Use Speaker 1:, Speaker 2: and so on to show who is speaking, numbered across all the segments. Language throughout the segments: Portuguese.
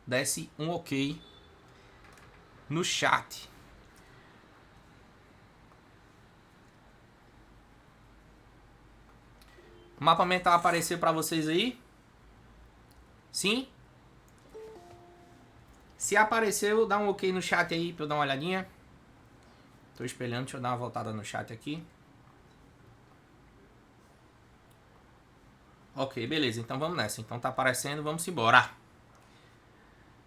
Speaker 1: desse um ok no chat. O mapa mental apareceu para vocês aí? Sim? Se apareceu, dá um ok no chat aí pra eu dar uma olhadinha. Tô espelhando, deixa eu dar uma voltada no chat aqui. Ok, beleza, então vamos nessa. Então tá aparecendo, vamos embora.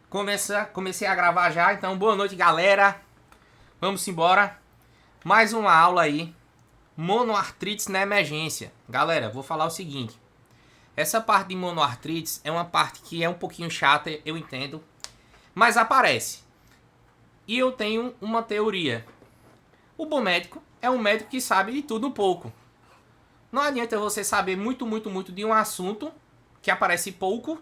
Speaker 1: Comecei a gravar já, então boa noite, galera. Vamos embora. Mais uma aula aí. Monoartrites na emergência. Galera, vou falar o seguinte. Essa parte de monoartrites é uma parte que é um pouquinho chata, eu entendo. Mas aparece. E eu tenho uma teoria. O bom médico é um médico que sabe de tudo um pouco. Não adianta você saber muito de um assunto que aparece pouco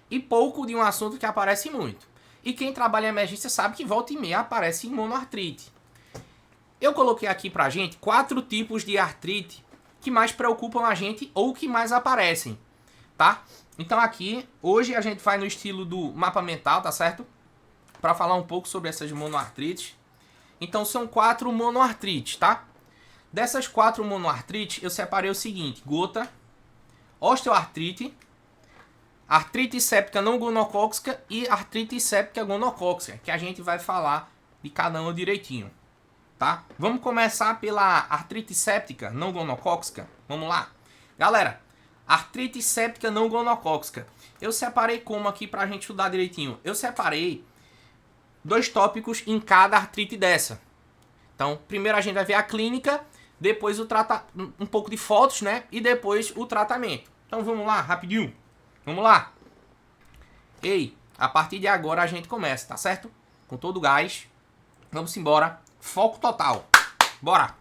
Speaker 1: e pouco de um assunto que aparece muito. E quem trabalha em emergência sabe que volta e meia aparece monoartrite. Eu coloquei aqui pra gente 4 tipos de artrite que mais preocupam a gente ou que mais aparecem, tá? Então aqui, hoje a gente vai no estilo do mapa mental, tá certo? Pra falar um pouco sobre essas monoartrites. Então são 4 monoartrites, tá? Dessas 4 monoartrites, eu separei o seguinte: gota, osteoartrite, artrite séptica não gonocóxica e artrite séptica gonocóxica, que a gente vai falar de cada uma direitinho, tá? Vamos começar pela artrite séptica não gonocóxica. Vamos lá. Galera, artrite séptica não gonocóxica. Eu separei como aqui pra gente estudar direitinho. Eu separei 2 tópicos em cada artrite dessa. Então, primeiro a gente vai ver a clínica, depois um pouco de fotos, né? E depois o tratamento. Então vamos lá, rapidinho. Vamos lá. Ei, a partir de agora a gente começa, tá certo? Com todo o gás. Vamos embora. Foco total. Bora.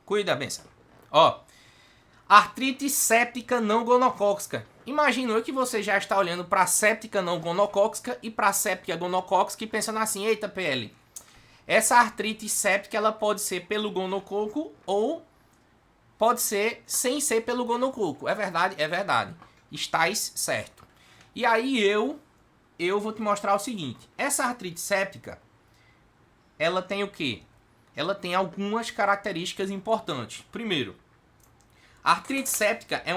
Speaker 1: Cuida, benção. Ó. Artrite séptica não gonocóxica. Imagino que você já está olhando para séptica não gonocóxica e para séptica gonocóxica e pensando assim: eita, PL. Essa artrite séptica ela pode ser pelo gonococo ou pode ser sem ser pelo gonococo. É verdade? É verdade. Estás certo. E aí eu vou te mostrar o seguinte. Essa artrite séptica, ela tem o quê? Ela tem algumas características importantes. Primeiro, a artrite séptica é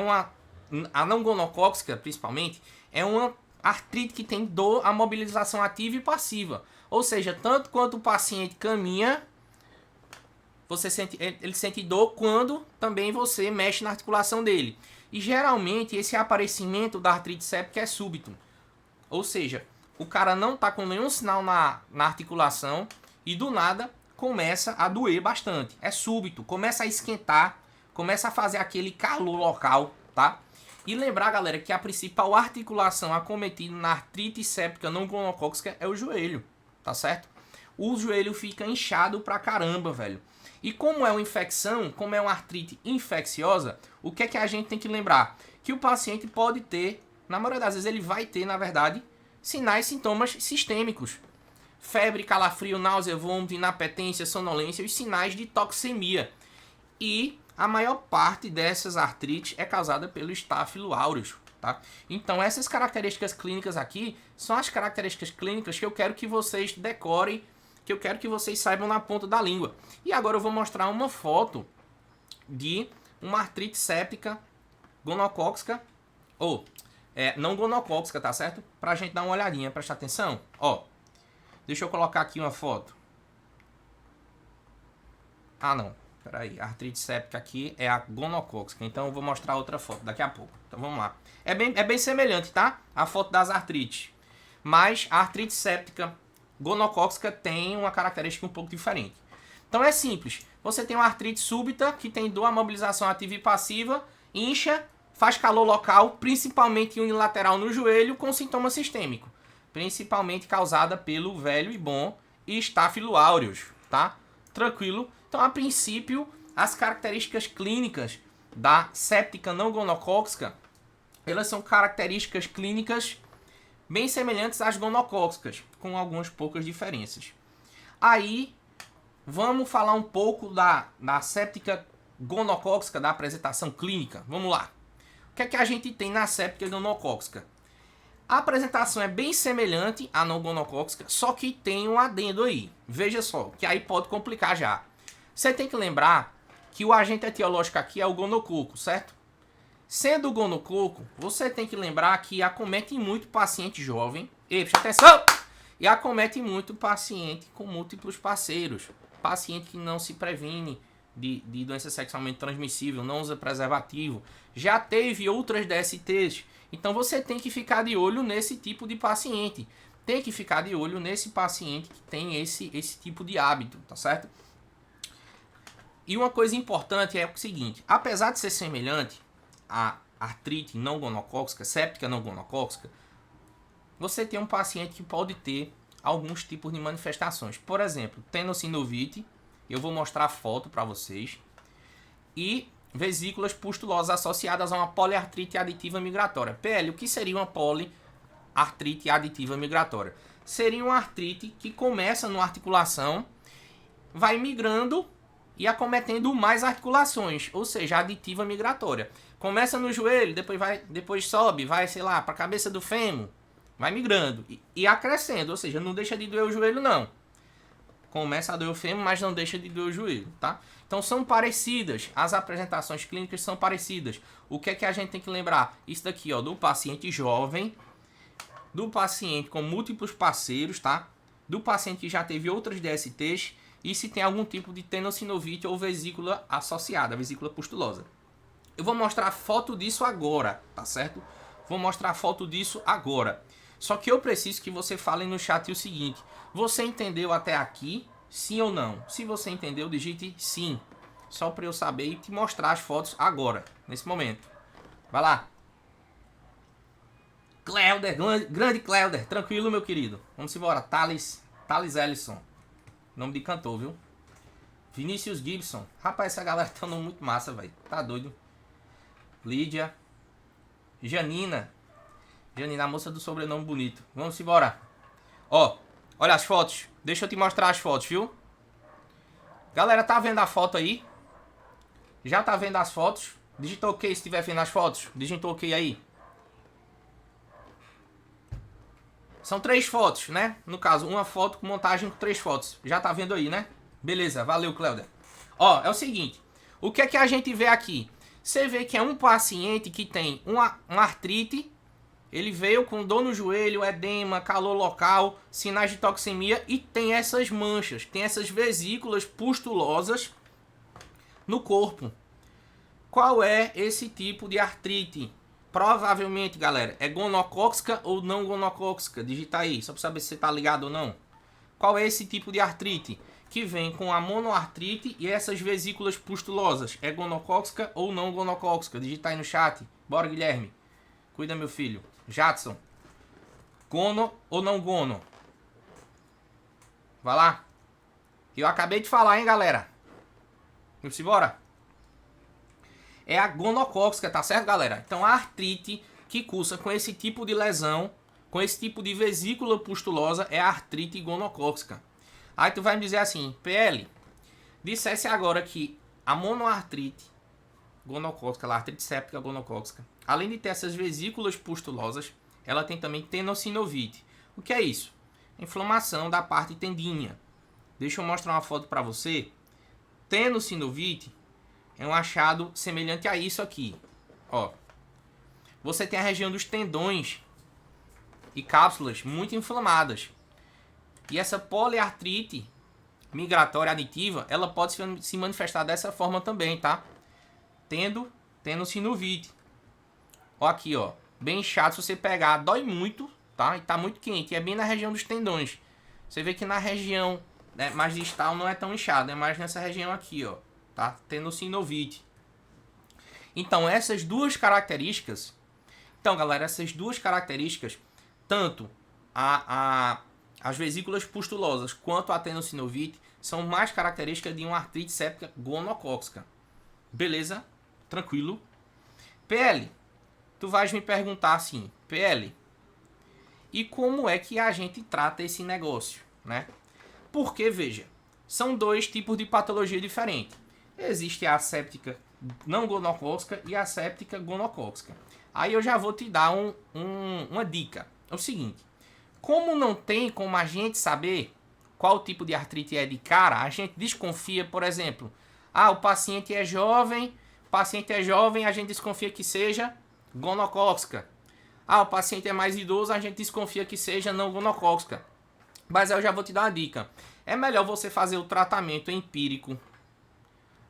Speaker 1: a não gonocóxica, principalmente, é uma artrite que tem dor, a mobilização ativa e passiva. Ou seja, tanto quanto o paciente caminha, ele sente dor quando também você mexe na articulação dele. E geralmente esse aparecimento da artrite séptica é súbito. Ou seja, o cara não está com nenhum sinal na articulação e do nada começa a doer bastante. É súbito, começa a esquentar, começa a fazer aquele calor local, tá? E lembrar, galera, que a principal articulação acometida na artrite séptica não gonocóxica é o joelho, tá certo? O joelho fica inchado pra caramba, velho. E como é uma infecção, como é uma artrite infecciosa, o que é que a gente tem que lembrar? Que o paciente pode ter, na maioria das vezes ele vai ter, na verdade, sinais e sintomas sistêmicos. Febre, calafrio, náusea, vômito, inapetência, sonolência, os sinais de toxemia. E a maior parte dessas artrites é causada pelo Staphylo aureus, tá? Então essas características clínicas aqui são as características clínicas que eu quero que vocês decorem, que eu quero que vocês saibam na ponta da língua. E agora eu vou mostrar uma foto de uma artrite séptica gonocóxica, ou não gonocóxica, tá certo? Pra gente dar uma olhadinha, prestar atenção. Ó, deixa eu colocar aqui uma foto. Ah, não. Peraí, a artrite séptica aqui é a gonocóxica. Então eu vou mostrar outra foto daqui a pouco. Então vamos lá. É bem semelhante, tá? A foto das artrites. Mas a artrite séptica gonocóxica tem uma característica um pouco diferente. Então é simples. Você tem uma artrite súbita que tem dor, mobilização ativa e passiva, incha, faz calor local, principalmente unilateral no joelho, com sintoma sistêmico. Principalmente causada pelo velho e bom Staphylo aureus, tá? Tranquilo. Então, a princípio, as características clínicas da séptica não gonocóxica, elas são características clínicas bem semelhantes às gonocóxicas, com algumas poucas diferenças. Aí, vamos falar um pouco da séptica gonocóxica, da apresentação clínica. Vamos lá. O que é que a gente tem na séptica gonocóxica? A apresentação é bem semelhante à não gonocócica, só que tem um adendo aí. Veja só, que aí pode complicar já. Você tem que lembrar que o agente etiológico aqui é o gonococo, certo? Sendo o gonococo, você tem que lembrar que acomete muito paciente jovem. E preste atenção! E acomete muito paciente com múltiplos parceiros. Paciente que não se previne de doença sexualmente transmissível, não usa preservativo. Já teve outras DSTs. Então você tem que ficar de olho nesse tipo de paciente. Tem que ficar de olho nesse paciente que tem esse tipo de hábito, tá certo? E uma coisa importante é o seguinte, apesar de ser semelhante à artrite não gonocócica, séptica não gonocócica, você tem um paciente que pode ter alguns tipos de manifestações. Por exemplo, tenossinovite, eu vou mostrar a foto para vocês, e vesículas pustulosas associadas a uma poliartrite aditiva migratória. PL, o que seria uma poliartrite aditiva migratória? Seria uma artrite que começa numa articulação, vai migrando e acometendo mais articulações, ou seja, aditiva migratória. Começa no joelho, depois sobe, vai, sei lá, para a cabeça do fêmur, vai migrando e acrescendo, ou seja, não deixa de doer o joelho não. Começa a doer o fêmur, mas não deixa de doer o joelho, tá? Então são parecidas, as apresentações clínicas são parecidas. O que é que a gente tem que lembrar? Isso daqui, ó, do paciente jovem, do paciente com múltiplos parceiros, tá? Do paciente que já teve outras DSTs e se tem algum tipo de tenossinovite ou vesícula associada, vesícula pustulosa. Eu vou mostrar a foto disso agora, tá certo? Vou mostrar a foto disso agora. Só que eu preciso que você fale no chat o seguinte: você entendeu até aqui? Sim ou não? Se você entendeu, digite sim. Só para eu saber e te mostrar as fotos agora, nesse momento. Vai lá. Cleuder, grande Cleuder. Tranquilo, meu querido. Vamos embora. Thales Ellison. Nome de cantor, viu? Vinícius Gibson. Rapaz, essa galera tá muito massa, velho. Tá doido. Lídia. Janina, a moça do sobrenome bonito. Vamos embora. Ó, olha as fotos. Deixa eu te mostrar as fotos, viu? Galera, tá vendo a foto aí? Já tá vendo as fotos? Digita OK se estiver vendo as fotos. Digita OK aí. São 3 fotos, né? No caso, uma foto com montagem com 3 fotos. Já tá vendo aí, né? Beleza, valeu, Cleuder. Ó, é o seguinte. O que é que a gente vê aqui? Você vê que é um paciente que tem uma artrite. Ele veio com dor no joelho, edema, calor local, sinais de toxemia e tem essas manchas, tem essas vesículas pustulosas no corpo. Qual é esse tipo de artrite? Provavelmente, galera, é gonocócica ou não gonocócica? Digita aí, só para saber se você tá ligado ou não. Qual é esse tipo de artrite? Que vem com a monoartrite e essas vesículas pustulosas. É gonocócica ou não gonocócica? Digita aí no chat. Bora, Guilherme. Cuida, meu filho. Jadson. Gono ou não gono? Vai lá. Eu acabei de falar, hein, galera. Vamos embora. É a gonocócica, tá certo, galera? Então, a artrite que cursa com esse tipo de lesão, com esse tipo de vesícula pustulosa, é a artrite gonocócica. Aí tu vai me dizer assim, PL, dissesse agora que a monoartrite gonocócica, a artrite séptica gonocócica, além de ter essas vesículas pustulosas, ela tem também tenossinovite. O que é isso? Inflamação da parte tendínea. Deixa eu mostrar uma foto para você. Tenossinovite é um achado semelhante a isso aqui. Ó, você tem a região dos tendões e cápsulas muito inflamadas. E essa poliartrite migratória aditiva, ela pode se manifestar dessa forma também, tá? Tenossinovite. Ó aqui, ó. Bem chato, se você pegar, dói muito, tá? E tá muito quente. E é bem na região dos tendões. Você vê que na região, né, mais distal não é tão inchado. É mais nessa região aqui, ó. Tá? Tenossinovite. Então, essas duas características... Então, galera, essas duas características, tanto as vesículas pustulosas quanto a tenossinovite, são mais características de uma artrite séptica gonocócica. Beleza? Tranquilo? PL, tu vais me perguntar assim, PL, e como é que a gente trata esse negócio, né? Porque, veja, são 2 tipos de patologia diferentes. Existe a séptica não gonocócica e a séptica gonocócica. Aí eu já vou te dar uma dica. é o seguinte. Como não tem como a gente saber qual tipo de artrite é de cara, a gente desconfia, por exemplo, o paciente é jovem, a gente desconfia que seja gonocócica. O paciente é mais idoso, a gente desconfia que seja não gonocócica. Mas eu já vou te dar uma dica. É melhor você fazer o tratamento empírico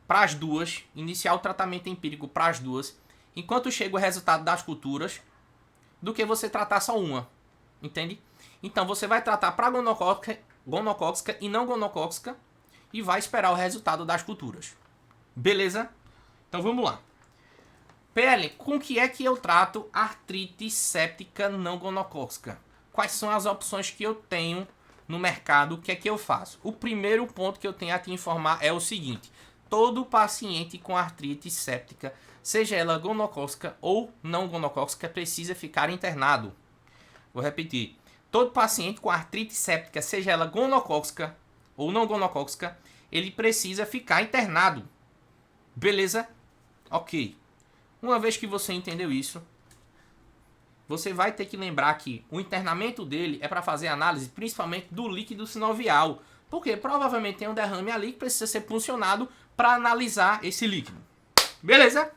Speaker 1: para as duas, iniciar o tratamento empírico para as duas, enquanto chega o resultado das culturas, do que você tratar só uma. Entende? Então você vai tratar para gonocócica e não gonocócica e vai esperar o resultado das culturas. Beleza? Então vamos lá. PL, com que é que eu trato artrite séptica não gonocócica? Quais são as opções que eu tenho no mercado? O que é que eu faço? O primeiro ponto que eu tenho a te informar é o seguinte. Todo paciente com artrite séptica, seja ela gonocócica ou não gonocócica, precisa ficar internado. Vou repetir. Todo paciente com artrite séptica, seja ela gonocócica ou não gonocócica, ele precisa ficar internado. Beleza? Ok. Uma vez que você entendeu isso, você vai ter que lembrar que o internamento dele é para fazer análise principalmente do líquido sinovial. Porque provavelmente tem um derrame ali que precisa ser puncionado para analisar esse líquido. Beleza?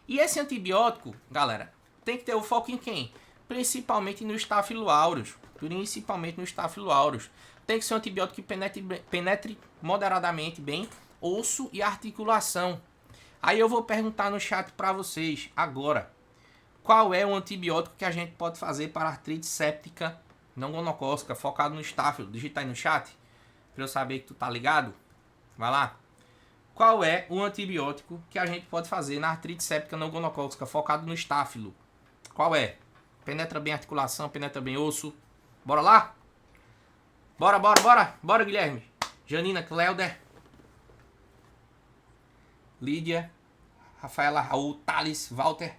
Speaker 1: E esse antibiótico, galera, tem que ter o foco em quem? Principalmente no Staphylo aureus. Tem que ser um antibiótico que penetre moderadamente bem osso e articulação. Aí eu vou perguntar no chat para vocês agora. Qual é o antibiótico que a gente pode fazer para artrite séptica não gonocócica, focado no Staphylo? Digita aí no chat, para eu saber que tu tá ligado. Vai lá. Qual é o antibiótico que a gente pode fazer na artrite séptica não gonocócica, focado no Staphylo? Qual é? Penetra bem articulação, penetra bem osso. Bora lá? Bora, Guilherme. Janina, Cleuder, Lídia, Rafaela, Raul, Thales, Walter.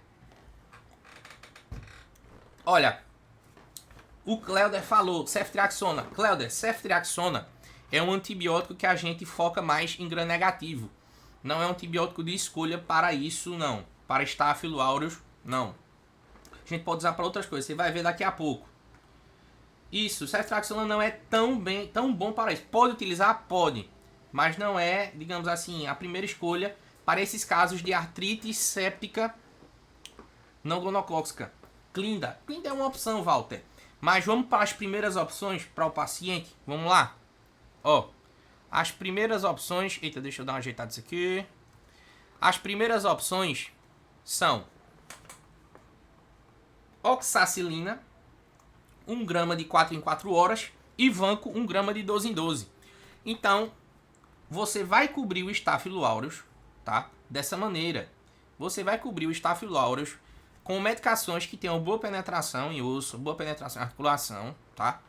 Speaker 1: Olha, o Cleuder falou, ceftriaxona. Cleuder, ceftriaxona é um antibiótico que a gente foca mais em gram negativo. Não é um antibiótico de escolha para isso, não. Para Staphylo aureus, não. A gente pode usar para outras coisas, você vai ver daqui a pouco. Isso, ceftriaxona não é tão bom para isso. Pode utilizar? Pode. Mas não é, digamos assim, a primeira escolha para esses casos de artrite séptica não gonocócica. Clinda é uma opção, Walter. Mas vamos para as primeiras opções para o paciente. Vamos lá. Ó, as primeiras opções... Eita, deixa eu dar uma ajeitada nisso aqui. As primeiras opções são oxacilina, 1 grama de 4 em 4 horas, e vanco, 1 grama de 12 em 12. Então, você vai cobrir o Staphylo aureus, tá? Dessa maneira. Você vai cobrir o Staphylo aureus com medicações que tenham boa penetração em osso, boa penetração em articulação, tá?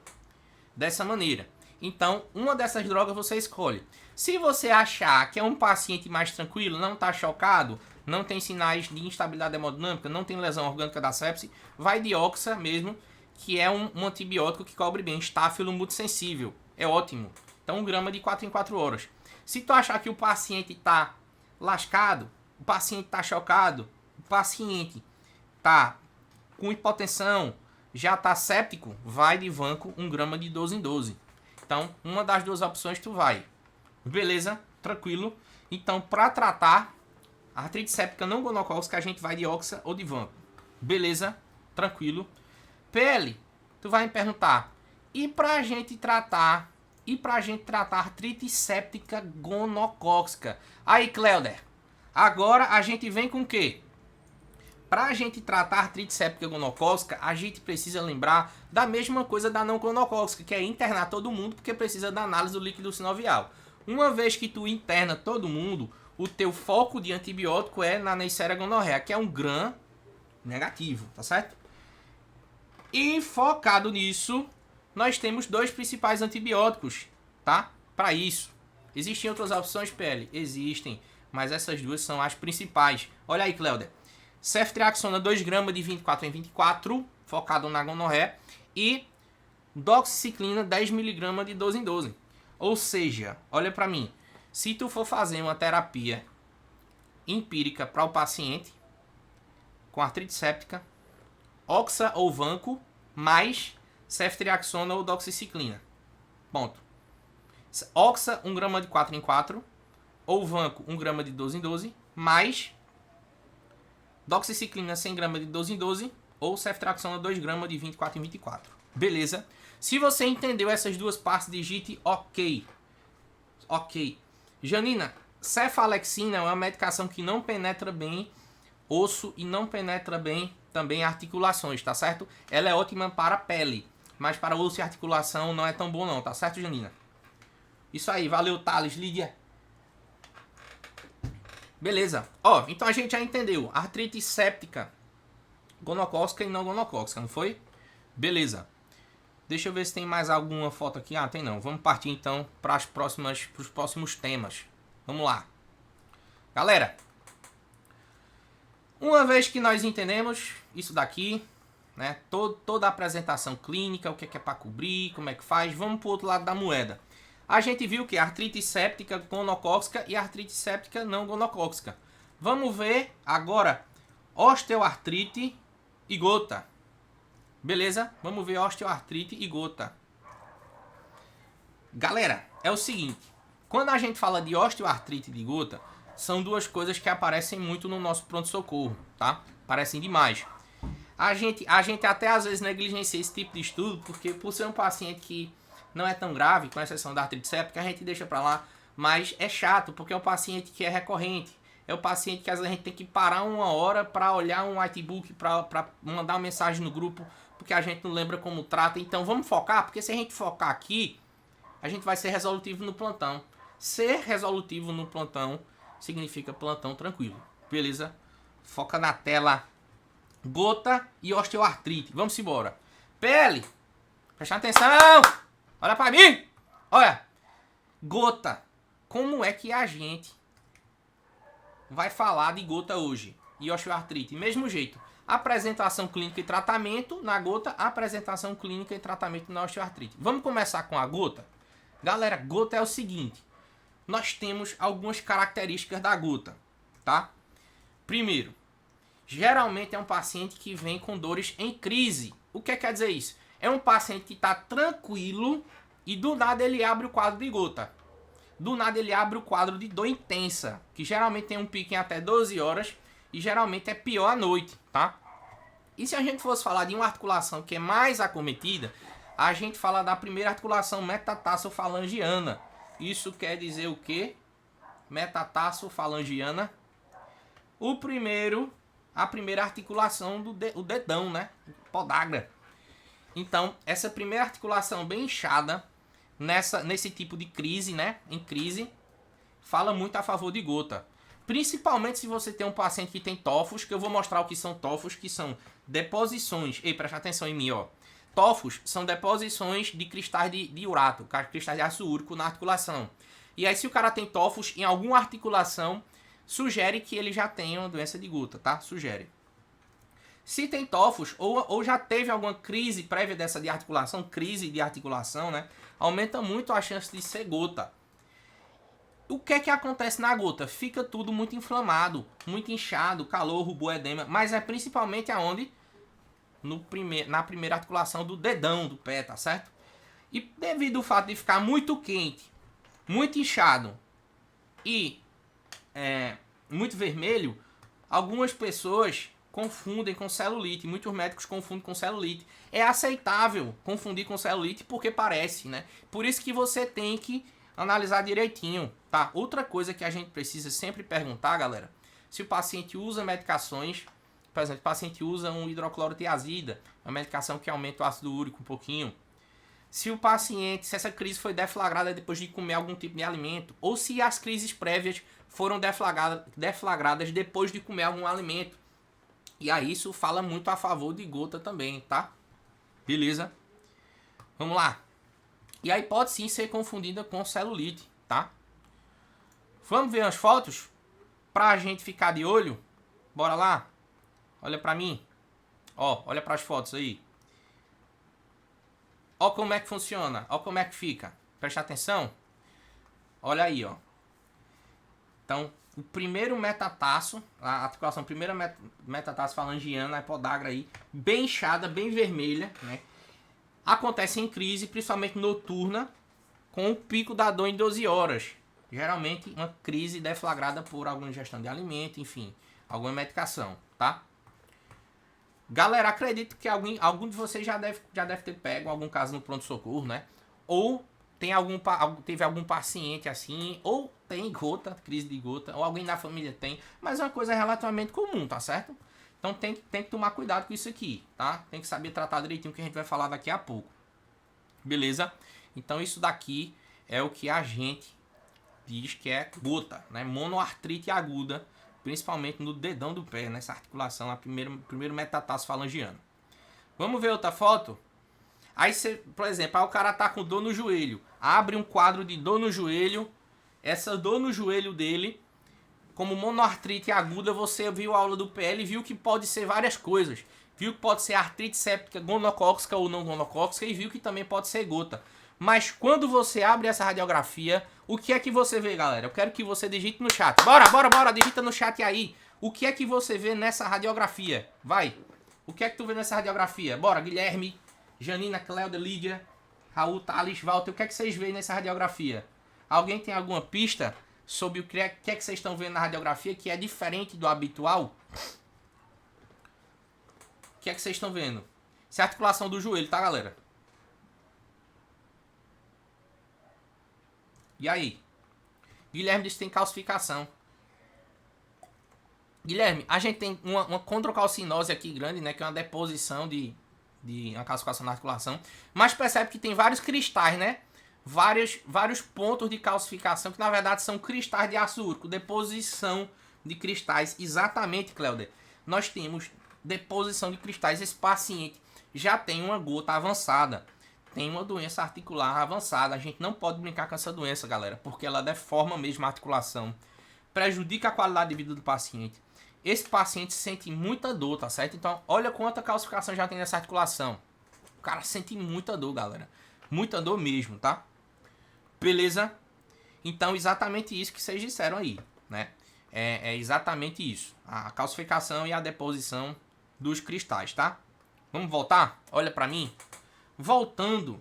Speaker 1: Dessa maneira. Então, uma dessas drogas você escolhe. Se você achar que é um paciente mais tranquilo, não está chocado, não tem sinais de instabilidade hemodinâmica, não tem lesão orgânica da sepse, vai de oxa mesmo, que é um antibiótico que cobre bem Staphylo multissensível. É ótimo. Então, 1 grama de 4 em 4 horas. Se tu achar que o paciente está lascado, o paciente está chocado, o paciente está com hipotensão, já está séptico, vai de vanco 1 grama de 12 em 12. Então, uma das duas opções tu vai. Beleza? Tranquilo. Então, para tratar a artrite séptica não gonocócica, a gente vai de oxa ou de vanco. Beleza? Tranquilo. PL, tu vai me perguntar, e pra gente tratar artrite séptica gonocócica? Aí, Cleuder, agora a gente vem com o quê? Pra gente tratar artrite séptica gonocócica, a gente precisa lembrar da mesma coisa da não gonocócica, que é internar todo mundo, porque precisa da análise do líquido sinovial. Uma vez que tu interna todo mundo, o teu foco de antibiótico é na Neisseria gonorrhea, que é um gram negativo, tá certo? E focado nisso, nós temos 2 principais antibióticos, tá? Para isso. Existem outras opções, PL? Existem, mas essas 2 são as principais. Olha aí, Cleuder. Ceftriaxona 2 gramas de 24 em 24, focado na gonorreia. E doxiciclina 10 mg de 12 em 12. Ou seja, olha para mim. Se tu for fazer uma terapia empírica para o paciente com artrite séptica, oxa ou vanco, mais ceftriaxona ou doxiciclina. Ponto. Oxa, 1 grama de 4 em 4, ou vanco, 1 grama de 12 em 12, mais doxiciclina, 100 gramas de 12 em 12, ou ceftriaxona, 2 gramas de 24 em 24. Beleza? Se você entendeu essas duas partes, digite OK. OK. Janina, cefalexina é uma medicação que não penetra bem osso e não penetra bem também articulações, tá certo? Ela é ótima para a pele, mas para osso e articulação não é tão bom não, tá certo, Janina? Isso aí, valeu, Thales, Lídia. Beleza. Ó, então a gente já entendeu. Artrite séptica, gonocócica e não gonocócica, não foi? Beleza. Deixa eu ver se tem mais alguma foto aqui. Ah, tem não. Vamos partir então para os próximos temas. Vamos lá. Galera, uma vez que nós entendemos isso daqui, né? Toda a apresentação clínica, o que é para cobrir, como é que faz, vamos para o outro lado da moeda. A gente viu que artrite séptica gonocócica e artrite séptica não gonocócica. Vamos ver agora osteoartrite e gota. Beleza? Vamos ver osteoartrite e gota. Galera, é o seguinte. Quando a gente fala de osteoartrite de gota, são duas coisas que aparecem muito no nosso pronto-socorro, tá? Aparecem demais. A gente até às vezes negligencia esse tipo de estudo, porque por ser um paciente que não é tão grave, com exceção da artrite séptica, a gente deixa pra lá. Mas é chato, porque é um paciente que é recorrente. É o paciente que às vezes a gente tem que parar uma hora para olhar um whitebook, para mandar uma mensagem no grupo, porque a gente não lembra como trata. Então vamos focar, porque se a gente focar aqui, a gente vai ser resolutivo no plantão. Ser resolutivo no plantão significa plantão tranquilo. Beleza? Foca na tela. Gota e osteoartrite. Vamos embora. Pele. Presta atenção. Olha pra mim. Olha. Gota. Como é que a gente vai falar de gota hoje? E osteoartrite. Mesmo jeito. Apresentação clínica e tratamento na gota. Apresentação clínica e tratamento na osteoartrite. Vamos começar com a gota? Galera, gota é o seguinte. Nós temos algumas características da gota, tá? Primeiro, geralmente é um paciente que vem com dores em crise. O que quer dizer isso? É um paciente que está tranquilo e do nada ele abre o quadro de gota. Do nada ele abre o quadro de dor intensa, que geralmente tem um pico em até 12 horas e geralmente é pior à noite, tá? E se a gente fosse falar de uma articulação que é mais acometida, a gente fala da primeira articulação metatarsofalangiana. Isso quer dizer o quê? Metatarsofalangiana. A primeira articulação do dedão, né? Podagra. Então, essa primeira articulação bem inchada, nesse tipo de crise, né? Em crise, fala muito a favor de gota. Principalmente se você tem um paciente que tem tofos, que eu vou mostrar o que são tofos, que são deposições. Ei, presta atenção em mim, ó. Tofos são deposições de cristais de urato, cristais de ácido úrico na articulação. E aí, se o cara tem tofos em alguma articulação, sugere que ele já tenha uma doença de gota, tá? Sugere. Se tem tofos ou já teve alguma crise prévia dessa de articulação, crise de articulação, né? Aumenta muito a chance de ser gota. O que é que acontece na gota? Fica tudo muito inflamado, muito inchado, calor, rubor, edema, mas é principalmente aonde? Na primeira articulação do dedão do pé, tá certo? E devido ao fato de ficar muito quente, muito inchado e muito vermelho, algumas pessoas confundem com celulite. Muitos médicos confundem com celulite. É aceitável confundir com celulite porque parece, né? Por isso que você tem que analisar direitinho, tá? Outra coisa que a gente precisa sempre perguntar, galera, se o paciente usa medicações, por exemplo, o paciente usa um hidroclorotiazida, uma medicação que aumenta o ácido úrico um pouquinho. Se essa crise foi deflagrada depois de comer algum tipo de alimento, ou se as crises prévias foram deflagradas depois de comer algum alimento. E aí isso fala muito a favor de gota também, tá? Beleza? Vamos lá. E aí pode sim ser confundida com celulite, tá? Vamos ver as fotos? Pra gente ficar de olho? Bora lá? Olha pra mim. Ó, olha pras fotos aí. Ó como é que funciona. Ó como é que fica. Presta atenção. Olha aí, ó. Então, o primeiro metatarso, a articulação primeira metatarso falangiana, a podagra aí, bem inchada, bem vermelha, né? Acontece em crise, principalmente noturna, com o pico da dor em 12 horas. Geralmente uma crise deflagrada por alguma ingestão de alimento, enfim, alguma medicação, tá? Galera, acredito que algum de vocês já deve ter pego algum caso no pronto-socorro, né? Ou teve algum paciente assim, ou tem gota, crise de gota, ou alguém da família tem, mas é uma coisa relativamente comum, tá certo? Então tem que tomar cuidado com isso aqui, tá? Tem que saber tratar direitinho, que a gente vai falar daqui a pouco. Beleza? Então isso daqui é o que a gente diz que é gota, né? Monoartrite aguda, principalmente no dedão do pé, nessa articulação, a primeiro metatarso falangiano. Vamos ver outra foto? Aí você, por exemplo, o cara tá com dor no joelho, abre um quadro de dor no joelho, essa dor no joelho dele, como monoartrite aguda, você viu a aula do PL e viu que pode ser várias coisas. Viu que pode ser artrite séptica gonocócica ou não gonocócica e viu que também pode ser gota. Mas quando você abre essa radiografia, o que é que você vê, galera? Eu quero que você digite no chat. Bora, digita no chat aí. O que é que você vê nessa radiografia? Vai. O que é que tu vê nessa radiografia? Bora, Guilherme, Janina, Cléudia, Lídia, Raul, Thales, Walter. O que é que vocês veem nessa radiografia? Alguém tem alguma pista sobre o que é que vocês estão vendo na radiografia que é diferente do habitual? O que é que vocês estão vendo? Isso é a articulação do joelho, tá, galera? E aí? Guilherme disse que tem calcificação. Guilherme, a gente tem uma condrocalcinose aqui grande, né? Que é uma deposição de uma calcificação na articulação. Mas percebe que tem vários cristais, né? Vários pontos de calcificação que na verdade são cristais de ácido úrico. Deposição de cristais. Exatamente, Cléudia. Nós temos deposição de cristais. Esse paciente já tem uma gota avançada. Tem uma doença articular avançada. A gente não pode brincar com essa doença, galera, porque ela deforma mesmo a articulação, prejudica a qualidade de vida do paciente. Esse paciente sente muita dor, tá certo? Então, olha quanta calcificação já tem nessa articulação. O cara sente muita dor, galera. Muita dor mesmo, tá? Beleza? Então, exatamente isso que vocês disseram aí, né? É exatamente isso. A calcificação e a deposição dos cristais, tá? Vamos voltar? Olha pra mim. Voltando,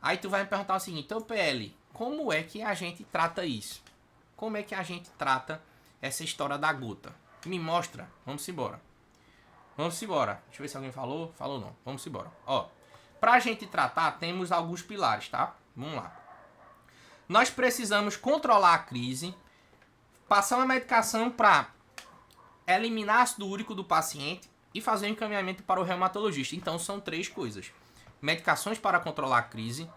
Speaker 1: aí tu vai me perguntar o seguinte: então, PL, como é que a gente trata isso? Como é que a gente trata essa história da gota? Me mostra. Vamos embora. Vamos embora. Deixa eu ver se alguém falou. Falou não. Vamos embora. Ó, pra gente tratar, temos alguns pilares, tá? Vamos lá. Nós precisamos controlar a crise, passar uma medicação para eliminar ácido úrico do paciente e fazer um encaminhamento para o reumatologista. Então são três coisas: medicações para controlar a crise,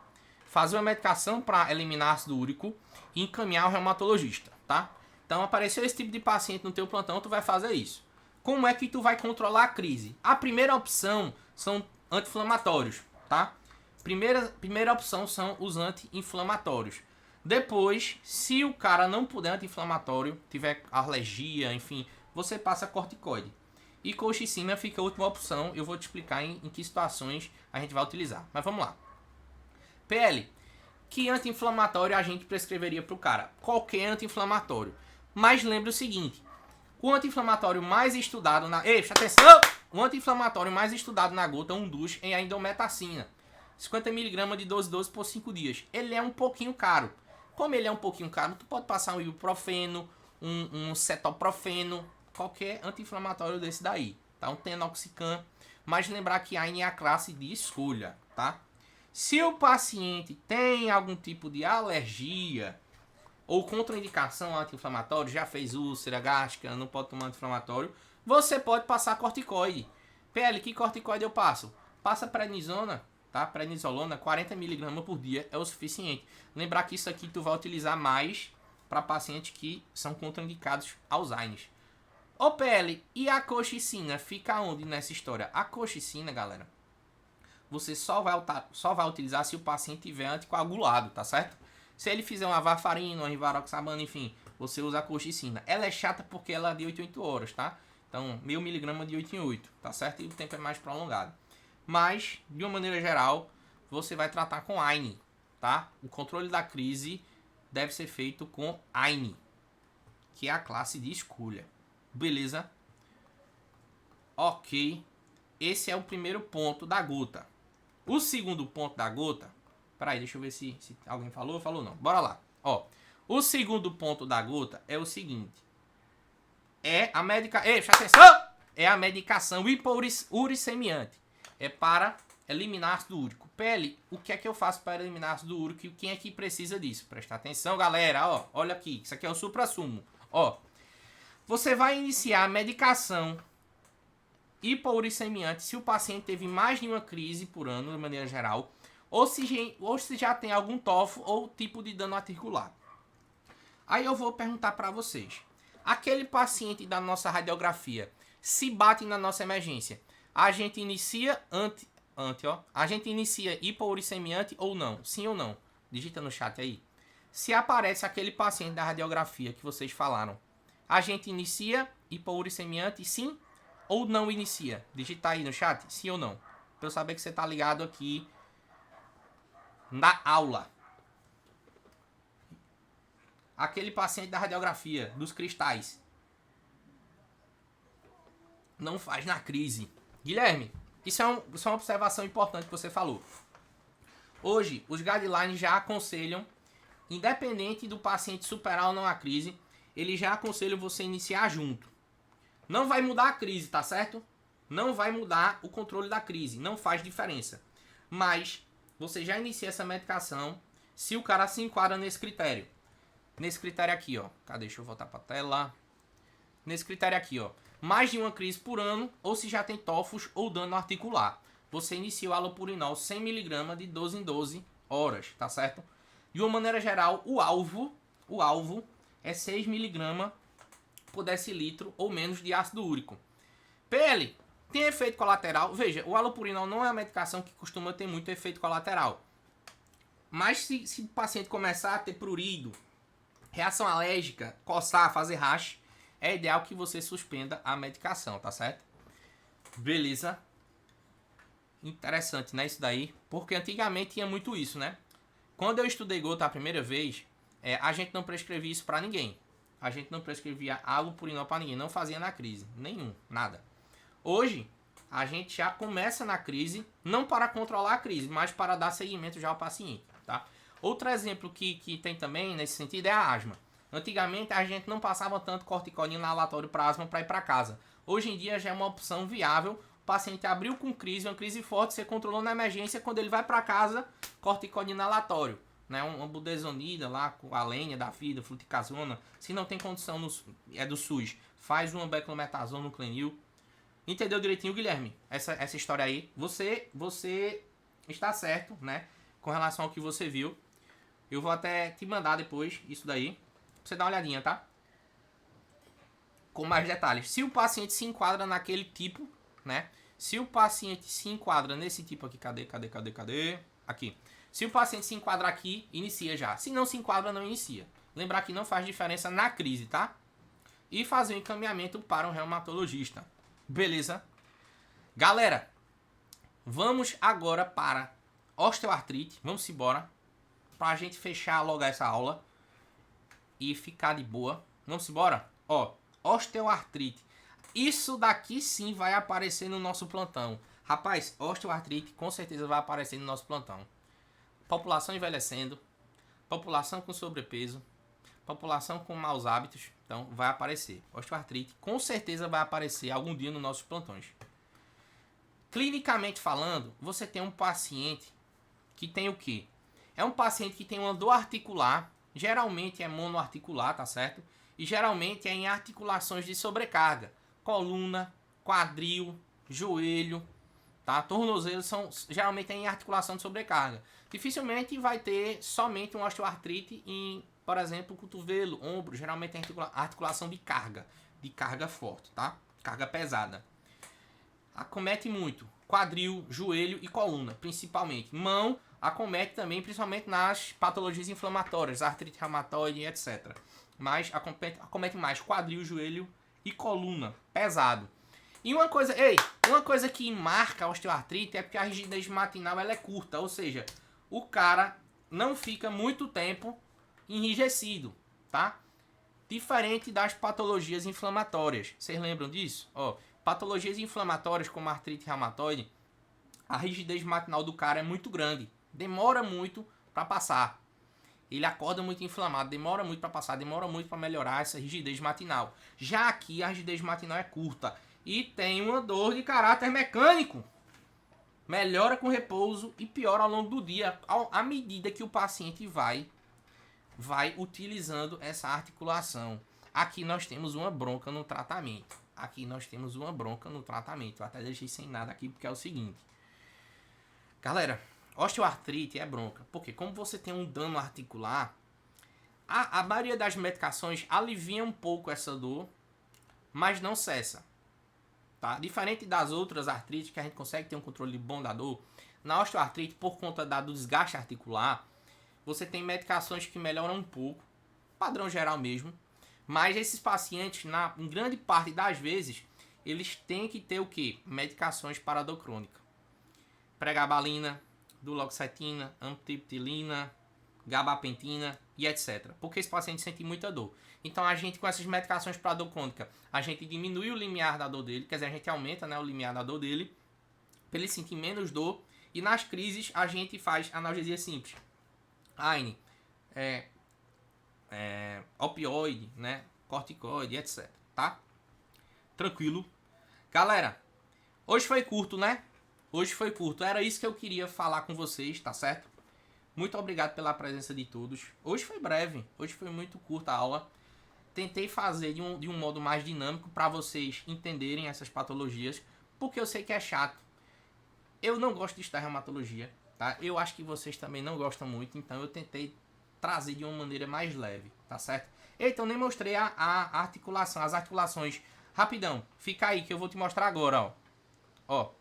Speaker 1: fazer uma medicação para eliminar ácido úrico e encaminhar ao reumatologista, tá? Então apareceu esse tipo de paciente no teu plantão, tu vai fazer isso. Como é que tu vai controlar a crise? A primeira opção são anti-inflamatórios, tá? Primeira opção são os anti-inflamatórios. Depois, se o cara não puder anti-inflamatório, tiver alergia, enfim, você passa corticoide. E colchicina fica a última opção. Eu vou te explicar em que situações a gente vai utilizar. Mas vamos lá. PL, que anti-inflamatório a gente prescreveria para o cara? Qualquer anti-inflamatório. Mas lembre o seguinte: o anti-inflamatório mais estudado na... Ei, presta atenção! O anti-inflamatório mais estudado na gota, um dos, é a indometacina. 50mg de 12 por 5 dias. Ele é um pouquinho caro. Como ele é um pouquinho caro, tu pode passar um ibuprofeno, um cetoprofeno, qualquer anti-inflamatório desse daí, tá? Um tenoxicam, mas lembrar que AINE é a classe de escolha, tá? Se o paciente tem algum tipo de alergia ou contraindicação ao anti-inflamatório, já fez úlcera gástrica, não pode tomar anti-inflamatório, você pode passar corticoide. PL, que corticoide eu passo? Passa prednisona, tá? Prednisolona, 40mg por dia é o suficiente. Lembrar que isso aqui tu vai utilizar mais para pacientes que são contraindicados aos AINES. Ô PL, e a colchicina fica onde nessa história? A colchicina, galera, você só vai utilizar se o paciente tiver anticoagulado, tá certo? Se ele fizer uma varfarina, uma rivaroxabana, enfim, você usa a colchicina. Ela é chata porque ela é de 8 em 8 horas, tá? Então, 1000mg de 8 em 8, tá certo? E o tempo é mais prolongado. Mas, de uma maneira geral, você vai tratar com AINE, tá? O controle da crise deve ser feito com AINE, que é a classe de escolha. Beleza? Ok. Esse é o primeiro ponto da gota. O segundo ponto da gota... Peraí, deixa eu ver se alguém falou. Falou não. Bora lá. Ó, o segundo ponto da gota é o seguinte. É a medicação... Ei, presta atenção! É a medicação hipouricemiante. É para eliminar ácido úrico. PL, o que é que eu faço para eliminar ácido úrico e quem é que precisa disso? Presta atenção, galera. Ó, olha aqui. Isso aqui é o suprassumo. Ó, você vai iniciar a medicação hipouricemiante se o paciente teve mais de uma crise por ano, de maneira geral, ou se já tem algum TOFO ou tipo de dano articular. Aí eu vou perguntar para vocês. Aquele paciente da nossa radiografia, se bate na nossa emergência, a gente inicia a gente inicia hipouricemiante ou não? Sim ou não? Digita no chat aí. Se aparece aquele paciente da radiografia que vocês falaram, a gente inicia hipouricemiante sim ou não inicia? Digita aí no chat, sim ou não. Pra eu saber que você tá ligado aqui na aula. Aquele paciente da radiografia, dos cristais, não faz na crise. Guilherme, isso é uma observação importante que você falou. Hoje, os guidelines já aconselham, independente do paciente superar ou não a crise, eles já aconselham você iniciar junto. Não vai mudar a crise, tá certo? Não vai mudar o controle da crise, não faz diferença. Mas você já inicia essa medicação se o cara se enquadra nesse critério. Nesse critério aqui, ó. Cadê? Deixa eu voltar para a tela. Nesse critério aqui, ó. Mais de uma crise por ano, ou se já tem TOFOS ou dano articular. Você inicia o alopurinol 100mg de 12 em 12 horas, tá certo? De uma maneira geral, o alvo é 6mg por decilitro ou menos de ácido úrico. PL, tem efeito colateral? Veja, o alopurinol não é uma medicação que costuma ter muito efeito colateral. Mas se o paciente começar a ter prurido, reação alérgica, coçar, fazer rash, é ideal que você suspenda a medicação, tá certo? Beleza. Interessante, né, isso daí? Porque antigamente tinha muito isso, né? Quando eu estudei gota a primeira vez, a gente não prescrevia isso pra ninguém. A gente não prescrevia alopurinol pra ninguém, não fazia na crise, nenhum, nada. Hoje, a gente já começa na crise, não para controlar a crise, mas para dar seguimento já ao paciente, tá? Outro exemplo que tem também nesse sentido é a asma. Antigamente a gente não passava tanto corticoide inalatório para asma para ir para casa. Hoje em dia já é uma opção viável. O paciente abriu com crise, uma crise forte, você controlou na emergência, quando ele vai para casa, corticoide inalatório, né? Uma budesonida lá com a lenha da vida, fluticasona. Se não tem condição, é do SUS, faz uma beclometasona no Clenil. Entendeu direitinho, Guilherme? Essa história aí. Você está certo, né? Com relação ao que você viu. Eu vou até te mandar depois isso daí, pra você dar uma olhadinha, tá? Com mais detalhes. Se o paciente se enquadra naquele tipo, né? Se o paciente se enquadra nesse tipo aqui, cadê? Aqui. Se o paciente se enquadra aqui, inicia já. Se não se enquadra, não inicia. Lembrar que não faz diferença na crise, tá? E fazer o encaminhamento para um reumatologista. Beleza? Galera, vamos agora para osteoartrite. Vamos embora. Pra gente fechar logo essa aula e ficar de boa. Vamos embora? Ó, osteoartrite. Isso daqui sim vai aparecer no nosso plantão. Rapaz, osteoartrite com certeza vai aparecer no nosso plantão. População envelhecendo, população com sobrepeso, população com maus hábitos. Então vai aparecer. Osteoartrite com certeza vai aparecer algum dia nos nossos plantões. Clinicamente falando, você tem um paciente que tem o quê? É um paciente que tem uma dor articular, geralmente é monoarticular, tá certo? E geralmente é em articulações de sobrecarga. Coluna, quadril, joelho, tá? Tornozelo geralmente é em articulação de sobrecarga. Dificilmente vai ter somente uma osteoartrite em, por exemplo, cotovelo, ombro. Geralmente é articulação de carga forte, tá? Carga pesada. Acomete muito quadril, joelho e coluna, principalmente. Mão acomete também, principalmente nas patologias inflamatórias, artrite reumatoide, etc. Mas acomete mais quadril, joelho e coluna, pesado. E uma coisa que marca a osteoartrite é porque a rigidez matinal ela é curta, ou seja, o cara não fica muito tempo enrijecido, tá? Diferente das patologias inflamatórias. Vocês lembram disso? Ó, patologias inflamatórias como artrite reumatoide, a rigidez matinal do cara é muito grande. Demora muito para passar. Ele acorda muito inflamado, demora muito para passar, demora muito para melhorar essa rigidez matinal. Já aqui a rigidez matinal é curta e tem uma dor de caráter mecânico. Melhora com repouso e piora ao longo do dia, à medida que o paciente vai utilizando essa articulação. Aqui nós temos uma bronca no tratamento. Eu até deixei sem nada aqui porque é o seguinte. Galera, osteoartrite é bronca. Porque como você tem um dano articular, a maioria das medicações alivia um pouco essa dor, mas não cessa. Tá? Diferente das outras artrites que a gente consegue ter um controle bom da dor, na osteoartrite, por conta do desgaste articular, você tem medicações que melhoram um pouco, padrão geral mesmo, mas esses pacientes, em grande parte das vezes, eles têm que ter o quê? Medicações para dor crônica. Pregabalina, duloxetina, amitriptilina, gabapentina e etc. Porque esse paciente sente muita dor. Então a gente, com essas medicações para dor crônica, a gente diminui o limiar da dor dele, quer dizer, a gente aumenta, né, o limiar da dor dele, para ele sentir menos dor. E nas crises a gente faz analgesia simples. AINE, opioide, né, corticoide, etc. Tá? Tranquilo. Galera, hoje foi curto, né? Era isso que eu queria falar com vocês, tá certo? Muito obrigado pela presença de todos. Hoje foi breve, hoje foi muito curta a aula. Tentei fazer de um modo mais dinâmico para vocês entenderem essas patologias, porque eu sei que é chato. Eu não gosto de estudar reumatologia, tá? Eu acho que vocês também não gostam muito, então eu tentei trazer de uma maneira mais leve, tá certo? Então nem mostrei a articulação, as articulações. Rapidão, fica aí que eu vou te mostrar agora, ó.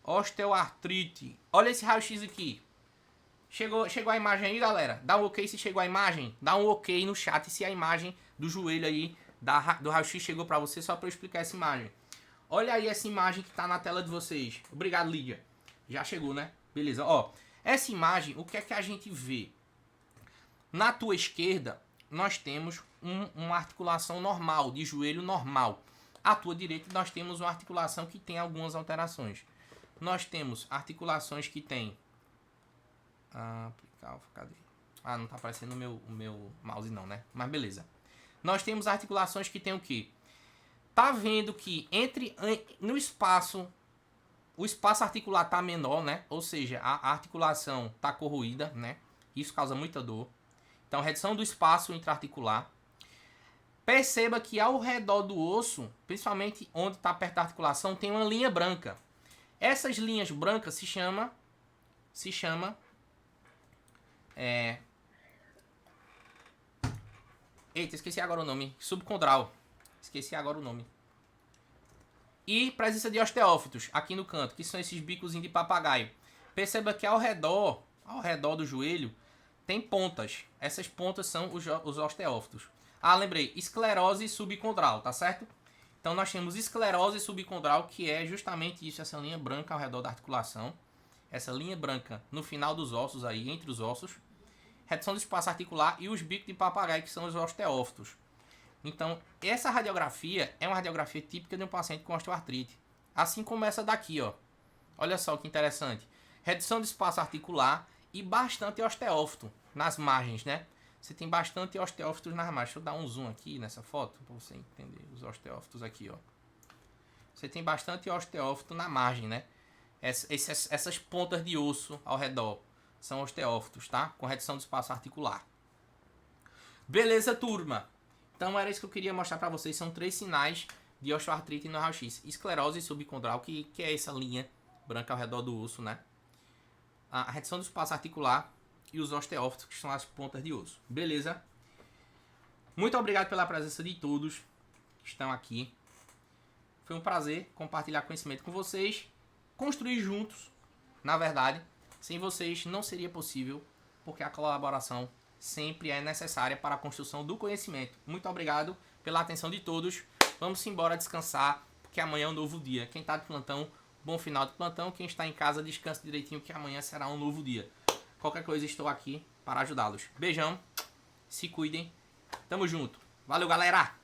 Speaker 1: Osteoartrite. Olha esse raio-x aqui. Chegou a imagem aí, galera? Dá um ok se chegou a imagem. Dá um ok no chat se a imagem do joelho aí do raio-x chegou pra você, só pra eu explicar essa imagem. Olha aí essa imagem que tá na tela de vocês. Obrigado, Lídia. Já chegou, né? Beleza, ó. Essa imagem, o que é que a gente vê? Na tua esquerda, nós temos uma articulação normal, de joelho normal. À tua direita, nós temos uma articulação que tem algumas alterações. Nós temos articulações que tem... cadê? Não tá aparecendo o meu mouse não, né? Mas beleza. Nós temos articulações que tem o quê? Tá vendo que no espaço... O espaço articular tá menor, né? Ou seja, a articulação tá corroída, né? Isso causa muita dor. Então, redução do espaço intraarticular. Perceba que ao redor do osso, principalmente onde está perto da articulação, tem uma linha branca. Essas linhas brancas se chama eita, esqueci agora o nome. Subcondral. Esqueci agora o nome. E presença de osteófitos aqui no canto, que são esses bicozinhos de papagaio. Perceba que ao redor do joelho, tem pontas. Essas pontas são os osteófitos. Lembrei, esclerose subcondral, tá certo? Então nós temos esclerose subcondral, que é justamente isso, essa linha branca ao redor da articulação. Essa linha branca no final dos ossos aí, entre os ossos. Redução do espaço articular e os bicos de papagaio, que são os osteófitos. Então, essa radiografia é uma radiografia típica de um paciente com osteoartrite. Assim como essa daqui, ó. Olha só que interessante. Redução do espaço articular e bastante osteófito nas margens, né? Você tem bastante osteófitos nas margens. Deixa eu dar um zoom aqui nessa foto para você entender os osteófitos aqui, ó. Você tem bastante osteófito na margem, né? Essas pontas de osso ao redor são osteófitos, tá? Com redução do espaço articular. Beleza, turma? Então era isso que eu queria mostrar para vocês. São 3 sinais de osteoartrite no raio-x. Esclerose subcondral, que é essa linha branca ao redor do osso, né? A redução do espaço articular e os osteófitos, que são as pontas de osso. Beleza? Muito obrigado pela presença de todos que estão aqui. Foi um prazer compartilhar conhecimento com vocês. Construir juntos, na verdade. Sem vocês não seria possível, porque a colaboração sempre é necessária para a construção do conhecimento. Muito obrigado pela atenção de todos. Vamos embora descansar, porque amanhã é um novo dia. Quem está de plantão, bom final de plantão. Quem está em casa, descanse direitinho, que amanhã será um novo dia. Qualquer coisa, estou aqui para ajudá-los. Beijão, se cuidem. Tamo junto. Valeu, galera!